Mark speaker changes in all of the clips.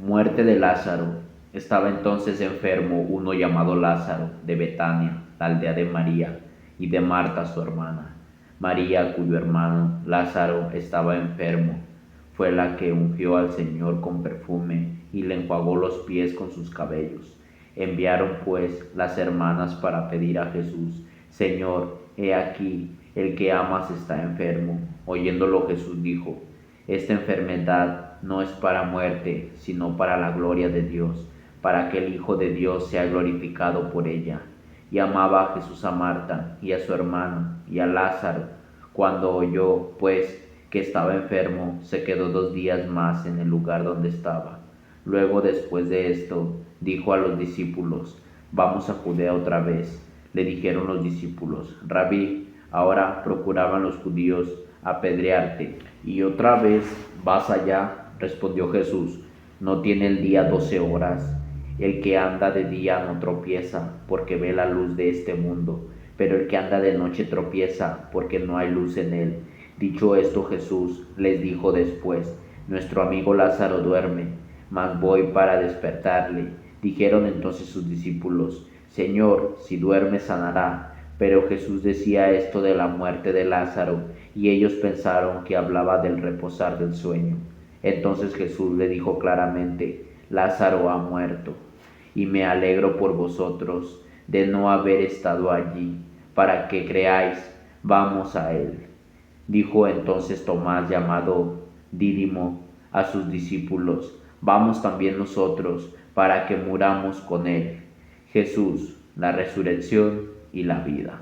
Speaker 1: Muerte de Lázaro. Estaba entonces enfermo uno llamado Lázaro, de Betania, la aldea de María, y de Marta su hermana. María, cuyo hermano Lázaro estaba enfermo, fue la que ungió al Señor con perfume y le enjuagó los pies con sus cabellos. Enviaron pues las hermanas para pedir a Jesús: Señor, he aquí, el que amas está enfermo. Oyéndolo Jesús dijo: Esta enfermedad no es para muerte, sino para la gloria de Dios, para que el Hijo de Dios sea glorificado por ella. Y amaba a Jesús a Marta y a su hermano y a Lázaro. Cuando oyó, pues, que estaba enfermo, se quedó 2 días más en el lugar donde estaba. Luego, después de esto, dijo a los discípulos: Vamos a Judea otra vez. Le dijeron los discípulos: Rabí, ahora procuraban los judíos apedrearte, ¿y otra vez vas allá? Respondió Jesús: ¿No tiene el día 12 horas? El que anda de día no tropieza, porque ve la luz de este mundo, pero el que anda de noche tropieza, porque no hay luz en él. Dicho esto, Jesús les dijo después: Nuestro amigo Lázaro duerme, mas voy para despertarle. Dijeron entonces sus discípulos: Señor, si duerme sanará. Pero Jesús decía esto de la muerte de Lázaro, y ellos pensaron que hablaba del reposar del sueño. Entonces Jesús le dijo claramente: Lázaro ha muerto, y me alegro por vosotros de no haber estado allí, para que creáis. Vamos a él. Dijo entonces Tomás, llamado Dídimo, a sus discípulos: Vamos también nosotros, para que muramos con él. Jesús, la resurrección y la vida.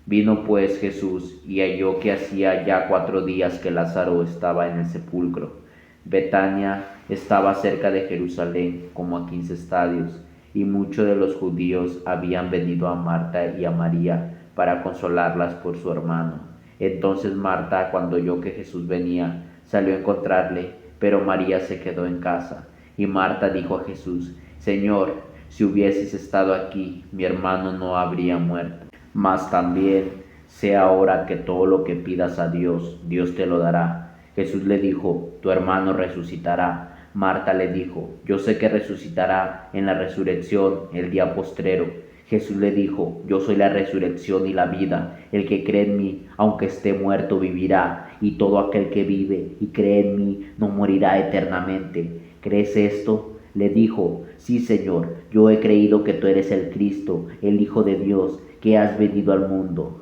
Speaker 1: Vino pues Jesús y halló que hacía ya 4 días que Lázaro estaba en el sepulcro. Betania estaba cerca de Jerusalén, como a 15 estadios, y muchos de los judíos habían venido a Marta y a María para consolarlas por su hermano. Entonces Marta, cuando oyó que Jesús venía, salió a encontrarle, pero María se quedó en casa. Y Marta dijo a Jesús: Señor, si hubieses estado aquí, mi hermano no habría muerto. Mas también sé ahora que todo lo que pidas a Dios, Dios te lo dará. Jesús le dijo: Tu hermano resucitará. Marta le dijo: Yo sé que resucitará en la resurrección el día postrero. Jesús le dijo: Yo soy la resurrección y la vida. El que cree en mí, aunque esté muerto, vivirá. Y todo aquel que vive y cree en mí no morirá eternamente. ¿Crees esto? Le dijo: Sí, Señor, yo he creído que tú eres el Cristo, el Hijo de Dios, que has venido al mundo.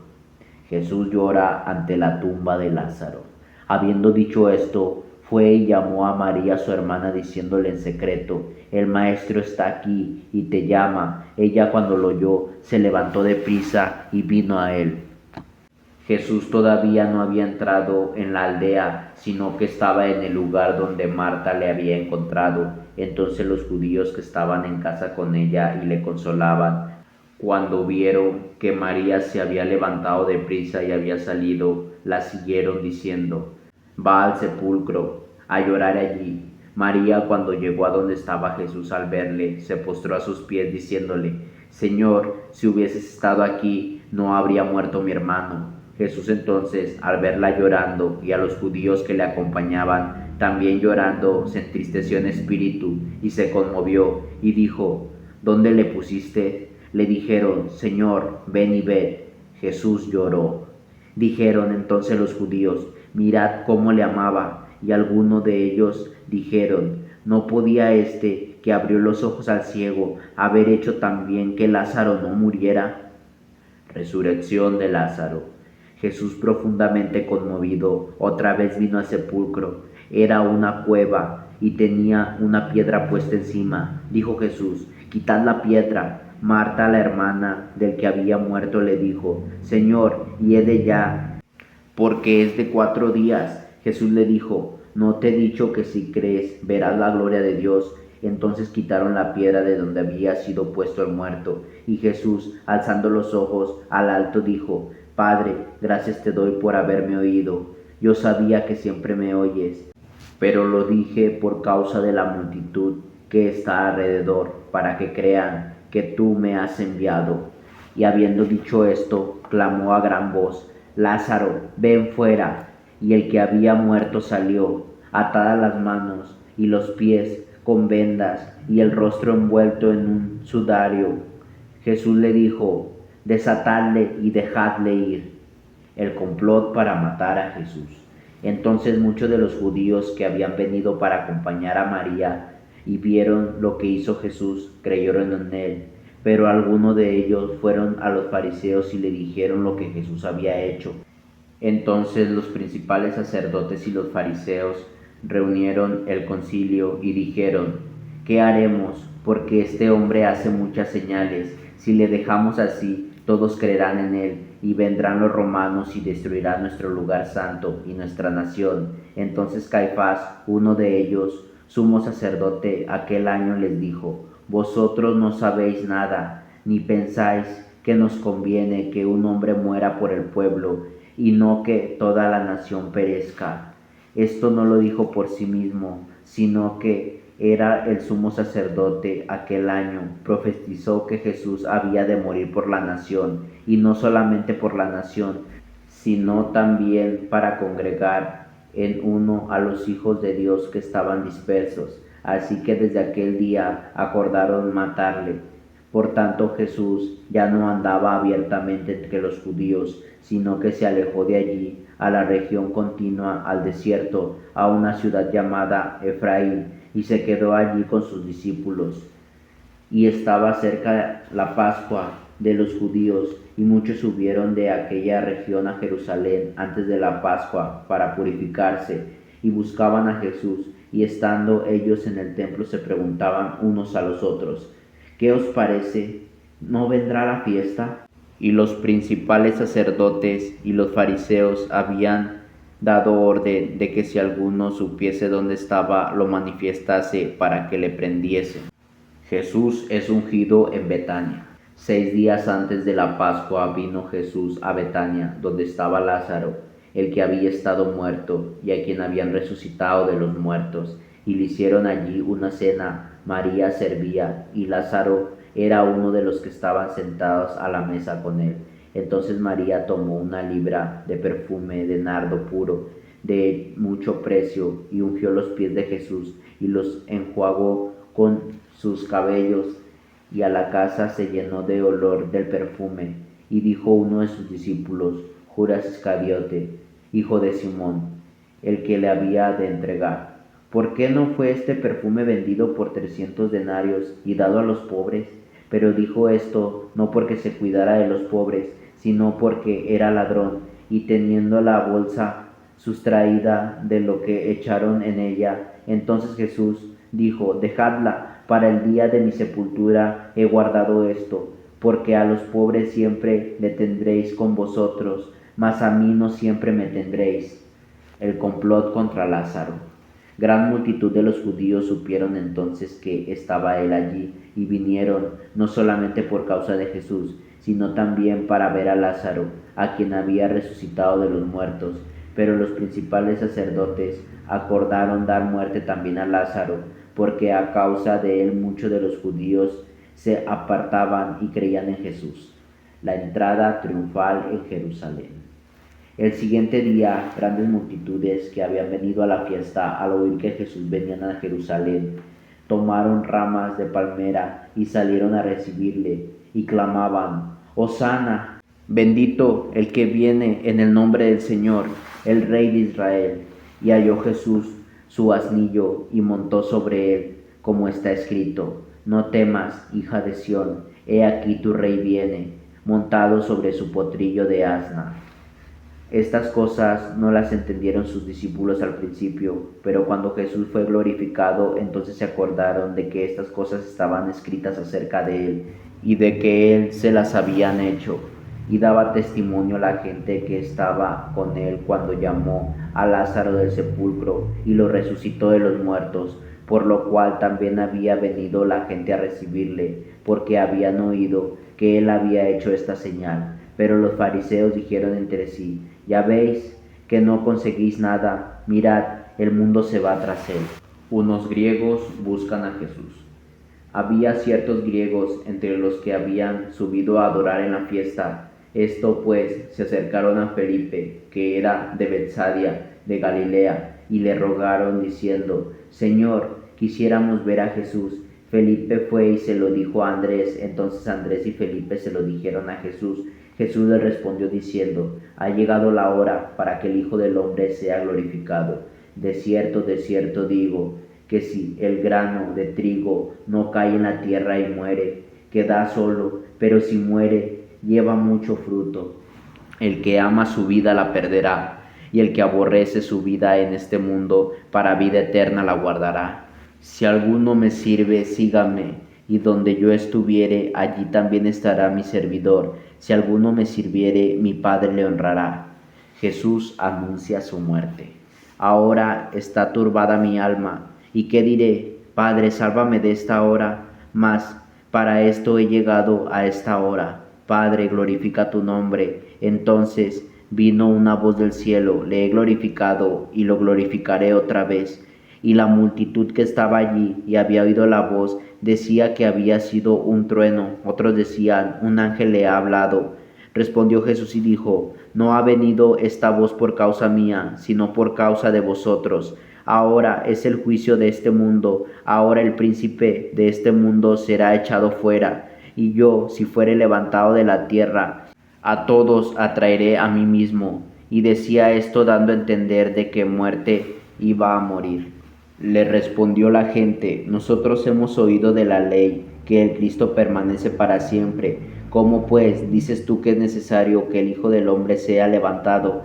Speaker 1: Jesús llora ante la tumba de Lázaro. Habiendo dicho esto, fue y llamó a María su hermana, diciéndole en secreto: El maestro está aquí y te llama. Ella, cuando lo oyó, se levantó de prisa y vino a él. Jesús todavía no había entrado en la aldea, sino que estaba en el lugar donde Marta le había encontrado. Entonces los judíos que estaban en casa con ella y le consolaban, cuando vieron que María se había levantado de prisa y había salido, la siguieron diciendo: Va al sepulcro a llorar allí. María, cuando llegó a donde estaba Jesús, al verle, se postró a sus pies diciéndole: Señor, si hubieses estado aquí, no habría muerto mi hermano. Jesús entonces, al verla llorando y a los judíos que le acompañaban también llorando, se entristeció en espíritu y se conmovió y dijo: ¿Dónde le pusiste? Le dijeron: Señor, ven y ve. Jesús lloró. Dijeron entonces los judíos: Mirad cómo le amaba. Y algunos de ellos dijeron: ¿No podía este, que abrió los ojos al ciego, haber hecho también que Lázaro no muriera? Resurrección de Lázaro. Jesús, profundamente conmovido, otra vez vino al sepulcro. Era una cueva y tenía una piedra puesta encima. Dijo Jesús: Quitad la piedra. Marta, la hermana del que había muerto, le dijo: Señor, hiede ya, porque es de 4 días. Jesús le dijo: ¿No te he dicho que si crees verás la gloria de Dios? Entonces quitaron la piedra de donde había sido puesto el muerto. Y Jesús, alzando los ojos al alto, dijo: Padre, gracias te doy por haberme oído. Yo sabía que siempre me oyes, pero lo dije por causa de la multitud que está alrededor, para que crean que tú me has enviado. Y habiendo dicho esto, clamó a gran voz: Lázaro, ven fuera. Y el que había muerto salió, atadas las manos y los pies con vendas y el rostro envuelto en un sudario. Jesús le dijo: desatadle y dejadle ir. El complot para matar a Jesús. Entonces muchos de los judíos que habían venido para acompañar a María y vieron lo que hizo Jesús, creyeron en él. Pero algunos de ellos fueron a los fariseos y le dijeron lo que Jesús había hecho. Entonces los principales sacerdotes y los fariseos reunieron el concilio y dijeron: ¿qué haremos? Porque este hombre hace muchas señales. Si le dejamos así, todos creerán en él, y vendrán los romanos y destruirán nuestro lugar santo y nuestra nación. Entonces Caifás, uno de ellos, sumo sacerdote, aquel año les dijo: vosotros no sabéis nada, ni pensáis que nos conviene que un hombre muera por el pueblo, y no que toda la nación perezca. Esto no lo dijo por sí mismo, sino que era el sumo sacerdote aquel año, profetizó que Jesús había de morir por la nación, y no solamente por la nación, sino también para congregar en uno a los hijos de Dios que estaban dispersos. Así que desde aquel día acordaron matarle. Por tanto, Jesús ya no andaba abiertamente entre los judíos, sino que se alejó de allí a la región continua, al desierto, a una ciudad llamada Efraín, y se quedó allí con sus discípulos. Y estaba cerca la Pascua de los judíos, y muchos subieron de aquella región a Jerusalén antes de la Pascua para purificarse, y buscaban a Jesús, y estando ellos en el templo se preguntaban unos a los otros: ¿qué os parece? ¿No vendrá la fiesta? Y los principales sacerdotes y los fariseos habían dado orden de que si alguno supiese dónde estaba, lo manifestase para que le prendiese. Jesús es ungido en Betania. 6 días antes de la Pascua vino Jesús a Betania, donde estaba Lázaro, el que había estado muerto y a quien habían resucitado de los muertos, y le hicieron allí una cena. María servía, y Lázaro era uno de los que estaban sentados a la mesa con él. Entonces María tomó una libra de perfume de nardo puro, de mucho precio, y ungió los pies de Jesús, y los enjuagó con sus cabellos, y a la casa se llenó de olor del perfume. Y dijo uno de sus discípulos, Judas Iscariote, hijo de Simón, el que le había de entregar: ¿por qué no fue este perfume vendido por 300 denarios y dado a los pobres? Pero dijo esto no porque se cuidara de los pobres, sino porque era ladrón, y teniendo la bolsa sustraída de lo que echaron en ella. Entonces Jesús dijo: dejadla, para el día de mi sepultura he guardado esto, porque a los pobres siempre le tendréis con vosotros, mas a mí no siempre me tendréis. El complot contra Lázaro. Gran multitud de los judíos supieron entonces que estaba él allí, y vinieron no solamente por causa de Jesús, sino también para ver a Lázaro, a quien había resucitado de los muertos. Pero los principales sacerdotes acordaron dar muerte también a Lázaro, porque a causa de él muchos de los judíos se apartaban y creían en Jesús. La entrada triunfal en Jerusalén. El siguiente día, grandes multitudes que habían venido a la fiesta al oír que Jesús venía a Jerusalén, tomaron ramas de palmera y salieron a recibirle, y clamaban: Hosana, bendito el que viene en el nombre del Señor, el Rey de Israel. Y halló Jesús su asnillo y montó sobre él, como está escrito: no temas, hija de Sión, he aquí tu rey viene, montado sobre su potrillo de asna. Estas cosas no las entendieron sus discípulos al principio, pero cuando Jesús fue glorificado, entonces se acordaron de que estas cosas estaban escritas acerca de él, y de que él se las habían hecho. Y daba testimonio a la gente que estaba con él cuando llamó a Lázaro del sepulcro y lo resucitó de los muertos, por lo cual también había venido la gente a recibirle, porque habían oído que él había hecho esta señal. Pero los fariseos dijeron entre sí: ya veis que no conseguís nada, mirad, el mundo se va tras él. Unos griegos buscan a Jesús. Había ciertos griegos entre los que habían subido a adorar en la fiesta. Esto pues se acercaron a Felipe, que era de Betsaida de Galilea, y le rogaron diciendo: Señor, quisiéramos ver a Jesús. Felipe fue y se lo dijo a Andrés. Entonces Andrés y Felipe se lo dijeron a Jesús. Jesús les respondió diciendo: ha llegado la hora para que el Hijo del Hombre sea glorificado. De cierto digo, que si el grano de trigo no cae en la tierra y muere, queda solo, pero si muere, lleva mucho fruto. El que ama su vida la perderá, y el que aborrece su vida en este mundo, para vida eterna la guardará. Si alguno me sirve, sígame, y donde yo estuviere, allí también estará mi servidor. Si alguno me sirviere, mi Padre le honrará. Jesús anuncia su muerte. Ahora está turbada mi alma, ¿y qué diré? Padre, sálvame de esta hora. Mas para esto he llegado a esta hora. Padre, glorifica tu nombre. Entonces vino una voz del cielo: le he glorificado y lo glorificaré otra vez. Y la multitud que estaba allí y había oído la voz decía que había sido un trueno. Otros decían: un ángel le ha hablado. Respondió Jesús y dijo: no ha venido esta voz por causa mía, sino por causa de vosotros. Ahora es el juicio de este mundo. Ahora el príncipe de este mundo será echado fuera. Y yo, si fuere levantado de la tierra, a todos atraeré a mí mismo. Y decía esto dando a entender de qué muerte iba a morir. Le respondió la gente: nosotros hemos oído de la ley que el Cristo permanece para siempre. ¿Cómo pues dices tú que es necesario que el Hijo del Hombre sea levantado?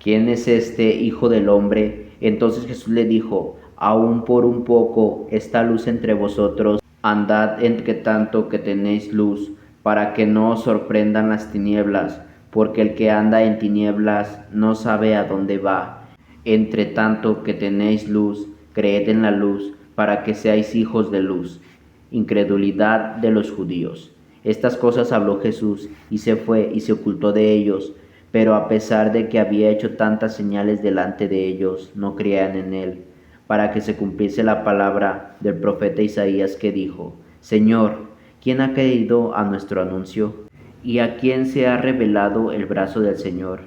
Speaker 1: ¿Quién es este Hijo del Hombre? Entonces Jesús le dijo: aún por un poco esta luz entre vosotros. Andad entre tanto que tenéis luz, para que no os sorprendan las tinieblas, porque el que anda en tinieblas no sabe a dónde va. Entre tanto que tenéis luz, creed en la luz, para que seáis hijos de luz. Incredulidad de los judíos. Estas cosas habló Jesús, y se fue y se ocultó de ellos. Pero a pesar de que había hecho tantas señales delante de ellos, no creían en él, para que se cumpliese la palabra del profeta Isaías, que dijo: Señor, ¿quién ha creído a nuestro anuncio? ¿Y a quién se ha revelado el brazo del Señor?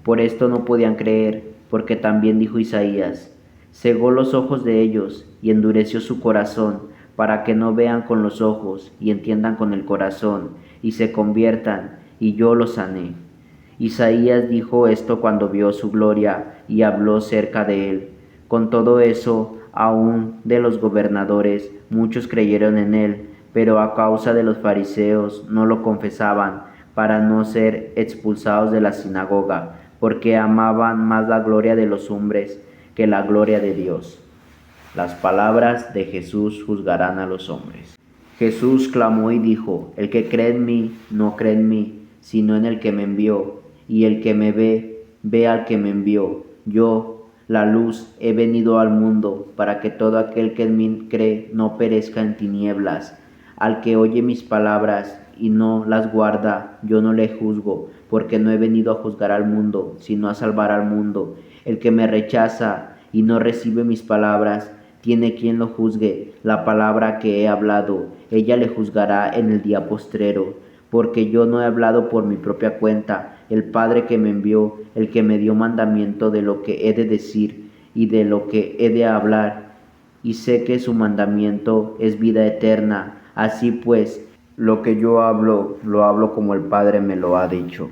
Speaker 1: Por esto no podían creer, porque también dijo Isaías: cegó los ojos de ellos y endureció su corazón, para que no vean con los ojos y entiendan con el corazón y se conviertan, y yo los sané. Isaías dijo esto cuando vio su gloria y habló cerca de él. Con todo eso, aún de los gobernadores, muchos creyeron en él, pero a causa de los fariseos no lo confesaban, para no ser expulsados de la sinagoga, porque amaban más la gloria de los hombres que la gloria de Dios. Las palabras de Jesús juzgarán a los hombres. Jesús clamó y dijo: el que cree en mí, no cree en mí, sino en el que me envió. Y el que me ve, ve al que me envió. Yo, la luz, he venido al mundo, para que todo aquel que en mí cree no perezca en tinieblas. Al que oye mis palabras y no las guarda, yo no le juzgo, porque no he venido a juzgar al mundo, sino a salvar al mundo. El que me rechaza y no recibe mis palabras, tiene quien lo juzgue. La palabra que he hablado, ella le juzgará en el día postrero. Porque yo no he hablado por mi propia cuenta. El Padre que me envió, el que me dio mandamiento de lo que he de decir y de lo que he de hablar, y sé que su mandamiento es vida eterna. Así pues, lo que yo hablo, lo hablo como el Padre me lo ha dicho.